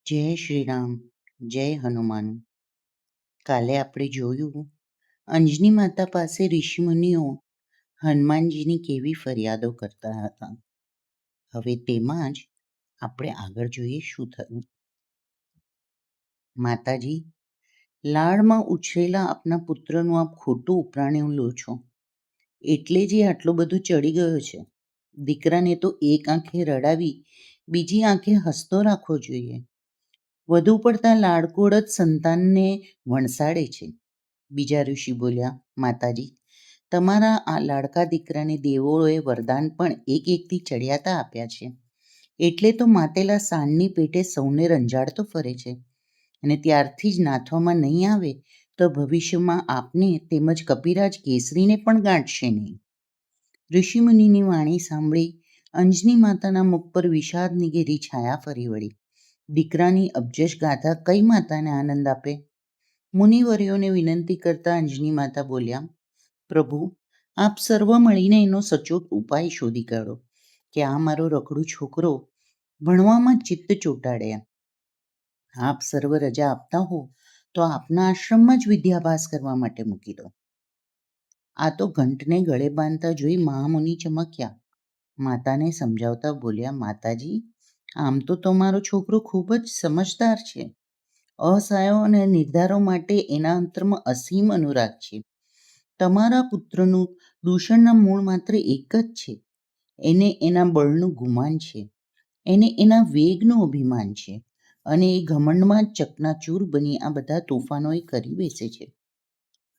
જય શ્રી રામ, જય હનુમાન. કાલે આપણે જોયું અંજની માતા પાસે ઋષિમુનિઓ હનુમાનજીની કેવી ફરિયાદો કરતા હતા. હવે તેમાં જ આપણે આગળ જોઈએ શું થયું. માતાજી, લાડમાં ઉછરેલા આપના પુત્રનું આપ ખોટું ઉપરાણ્યું લો છો, એટલે જ એ આટલો બધો ચડી ગયો છે. દીકરાને તો એક આંખે રડાવી બીજી આંખે હસતો રાખવો જોઈએ. વધુ પડતા લાડકોડ જ સંતાનને વણસાડે છે. બીજા ઋષિ બોલ્યા, માતાજી, તમારા આ લાડકા દીકરાને દેવોએ વરદાન પણ એકથી ચડિયાતા આપ્યા છે, એટલે તો માતેલા સાંડની પેટે સૌને રંજાડતો ફરે છે, અને ત્યારથી જ નાથવામાં નહીં આવે તો ભવિષ્યમાં આપને તેમજ કપિરાજ કેસરીને પણ ગાંઠશે નહીં. ઋષિમુનિની વાણી સાંભળી અંજની માતાના મુખ પર વિષાદની ઘેરી છાયા ફરી વળી. દીકરાની અબજશ ગાથા કઈ માતાને આનંદ આપે? મુનિવર્યોને વિનંતી કરતા અંજની માતા બોલ્યા, પ્રભુ, આપ સર્વ મળીને એનો સચોટ ઉપાય શોધી કાઢો કે આ મારો રખડું છોકરો ભણવામાં ચિત્ત ચોંટાડ્યા. આપ સર્વ રજા આપતા હો તો આપના આશ્રમમાં જ વિદ્યાભ્યાસ કરવા માટે મૂકી દો. આ તો ઘંટને ગળે બાંધતા જોઈ મહામુનિ ચમક્યા. માતાને સમજાવતા બોલ્યા, માતાજી, આમ તો તમારો છોકરો ખૂબ જ સમજદાર છે. અસહાયો અને નિર્ધારો માટે એના અંતરમાં અસીમ અનુરાગ છે. તમારા પુત્રનું દૂષણના મૂળ માત્ર એક જ છે. એને એના બળનું ગુમાન છે, એને એના વેગનું અભિમાન છે, અને એ ઘમંડમાં જ ચકનાચૂર બની આ બધા તોફાનો એ કરી બેસે છે.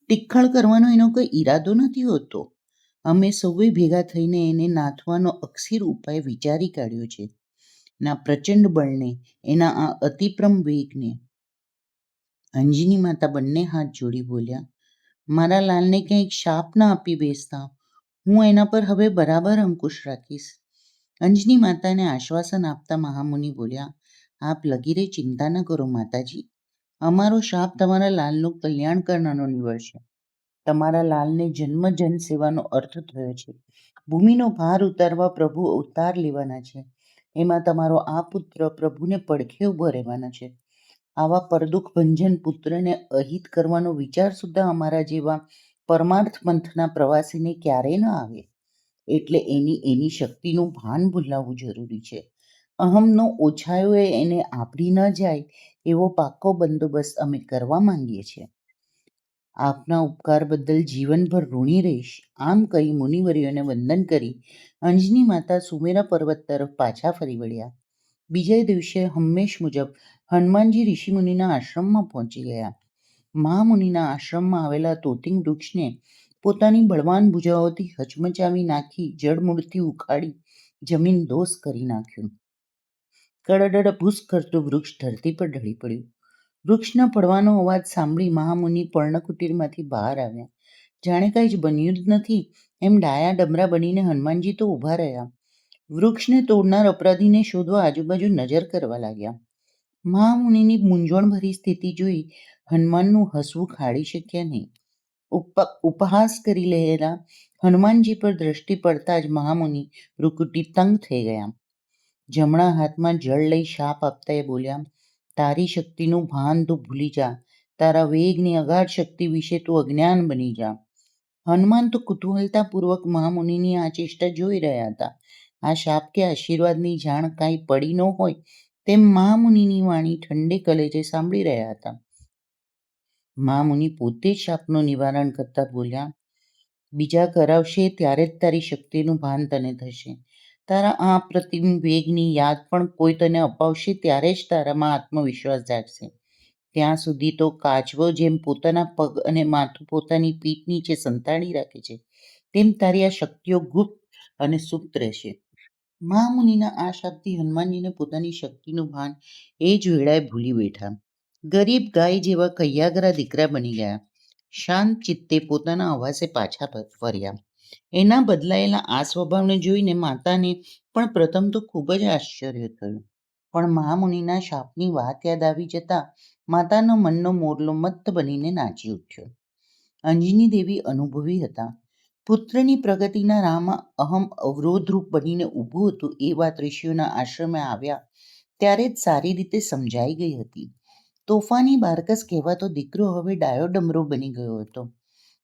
ટિક્કળ કરવાનો એનો કોઈ ઈરાદો નથી હોતો. અમે સૌએ ભેગા થઈને એને નાથવાનો અક્ષીર ઉપાય વિચારી કાઢ્યો છે. ના પ્રચંડ બળને, એના આ અતિપ્રમ વેગને. અંજની માતા બંને હાથ જોડી બોલ્યા, મારા લાલને ક્યાંક શાપ ના આપી બેસતા. હું એના પર હવે બરાબર અંકુશ રાખીશ. અંજની માતાને આશ્વાસન આપતા મહામુનિ બોલ્યા, આપ લગીરે ચિંતા ન કરો માતાજી. અમારો શાપ તમારા લાલનું કલ્યાણ કરનારો નીવડશે. તમારા લાલને જન્મ જન સેવાનો અર્થ થયો છે. ભૂમિનો ભાર ઉતારવા પ્રભુ અવતાર લેવાના છે. એમાં તમારો આ પુત્ર પ્રભુને પડખે ઊભો રહેવાના છે. આવા પરદુખ ભંજન પુત્રને અહિત કરવાનો વિચાર સુદ્ધા અમારા જેવા પરમાર્થ પંથના પ્રવાસીને ક્યારેય ન આવે. એટલે એની શક્તિનું ભાન ભૂલાવવું જરૂરી છે. અહમનો ઓછાયો એને આપડી ન જાય એવો પાક્કો બંદોબસ્ત અમે કરવા માંગીએ છીએ. આપના ઉપકાર બદલ જીવનભર ઋણી રહીશ. આમ કહી મુનિવર્યોને વંદન કરી અંજની માતા સુમેરા પર્વત તરફ પાછા ફરી વળ્યા. બીજે દિવસે હંમેશ મુજબ હનુમાનજી ઋષિમુનિના આશ્રમમાં પહોંચી ગયા. મહામુનિના આશ્રમમાં આવેલા તોતિંગ વૃક્ષને પોતાની બળવાન ભુજાઓથી હચમચાવી નાખી જડમૂળથી ઉખાડી જમીન દોષ કરી નાખ્યું. કડડડ ભૂસ કરતું વૃક્ષ ધરતી પર ઢળી પડ્યું. વૃક્ષના પડવાનો અવાજ સાંભળી મહામુનિ પર્ણકુટીરમાંથી બહાર આવ્યા. જાણે કાંઈ જ બન્યું જ નથી એમ ડાયા ડમરા બનીને હનુમાનજી તો ઊભા રહ્યા. વૃક્ષને તોડનાર અપરાધીને શોધવા આજુબાજુ નજર કરવા લાગ્યા. મહામુનિની મૂંઝવણભરી સ્થિતિ જોઈ હનુમાનનું હસવું ખાડી શક્યા નહીં. ઉપહાસ કરી રહેલા હનુમાનજી પર દ્રષ્ટિ પડતા જ મહામુનિ ભ્રુકુટી તંગ થઈ ગયા. જમણા હાથમાં જળ લઈ શાપ આપતા એ બોલ્યા, તારી શક્તિનું ભાન તું ભૂલી જા. તારા વેગની અગાધ શક્તિ વિશે તું અજ્ઞાન બની જા. હનુમાન તો કુતૂહલતાપૂર્વક મહામુનિની આ ચેષ્ટા જોઈ રહ્યા હતા. આ શાપ કે આશીર્વાદની જાણ કાંઈ પડી ન હોય તેમ મહામુનિની વાણી ઠંડે કલેજે સાંભળી રહ્યા હતા. મહામુનિ પોતે જ શાપનું નિવારણ કરતા બોલ્યા, બીજા કરાવશે ત્યારે જ તારી શક્તિનું ભાન તને થશે. તારા આ અપ્રતિમ વેગની યાદ પણ કોઈ તને અપાવશે ત્યારે જ તારામાં આત્મવિશ્વાસ જાગશે. ત્યાં સુધી તો કાચવો જેમ પોતાના પગ અને માથું પોતાની પીઠ નીચે સંતાડી રાખે છે, તેમ તારી આ શક્તિઓ ગુપ્ત અને સુપ્ત રહેશે. મહામુનિના આ શાપથી હનુમાનજીને પોતાની શક્તિનું ભાન એ જ વેળાએ ભૂલી બેઠા. ગરીબ ગાય જેવા કૈયાગરા દીકરા બની ગયા. શાંત ચિત્તે પોતાના આવાસે પાછા ફર્યા. એના બદલાયેલા આ સ્વભાવને જોઈને માતાને પણ પ્રથમ તો ખૂબ જ આશ્ચર્ય થયું. પણ મહામુનિના શાપની વાત યાદ આવી જતા માતાનો મનનો મોરલો મત્ત બનીને નાચી ઉઠ્યો. અંજની દેવી અનુભવી હતા. પુત્રની પ્રગતિના રાહમાં અહમ અવરોધરૂપ બનીને ઊભું હતું. એ વાત ઋષિઓના આશ્રમે આવ્યા ત્યારે જ સારી રીતે સમજાઈ ગઈ હતી. તોફાની બારકસ કહેવાતો દીકરો હવે ડાયો ડમરો બની ગયો હતો.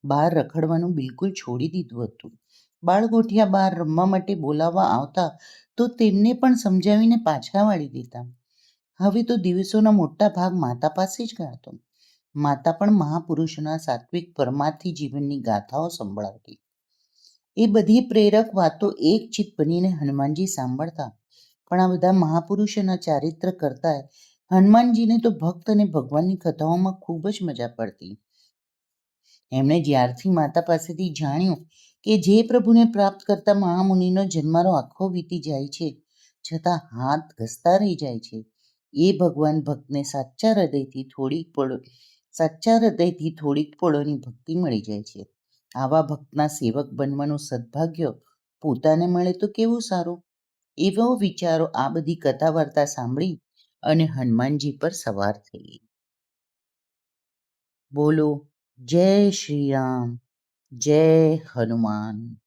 બહાર રખડવાનું બિલકુલ છોડી દીધું હતું. બાળગોઠિયા બહાર રમવા માટે બોલાવવા આવતા તો તેમને પણ સમજાવીને પાછા વાળી દેતા. હવે તો દિવસોના મોટા ભાગ માતા પાસે જ ગાતો. માતા પણ મહાપુરુષોના સાત્વિક પરમાર્થી જીવનની ગાથાઓ સંભળાવતી. એ બધી પ્રેરક વાતો એક ચિત્ત બનીને હનુમાનજી સાંભળતા. પણ આ બધા મહાપુરુષોના ચારિત્ર કરતા હનુમાનજીને તો ભક્ત અને ભગવાનની કથાઓમાં ખૂબ જ મજા પડતી. એમણે જ્યારથી માતા પાસેથી જાણ્યું કે જે પ્રભુને પ્રાપ્ત કરતા મહામુનિનો જન્મારો આખો વીતી જાય છે, છતાં હાથ ઘસતા રહી જાય છે, એ ભગવાન ભક્તને સાચા હૃદયથી થોડીક પળોની ભક્તિ મળી જાય છે. આવા ભક્તના સેવક બનવાનું સદભાગ્ય પોતાને મળે તો કેવું સારું. એવો વિચારો આ બધી કથા વાર્તા સાંભળી અને હનુમાનજી પર સવાર થઈ. બોલો જય શ્રી રામ, જય હનુમાન.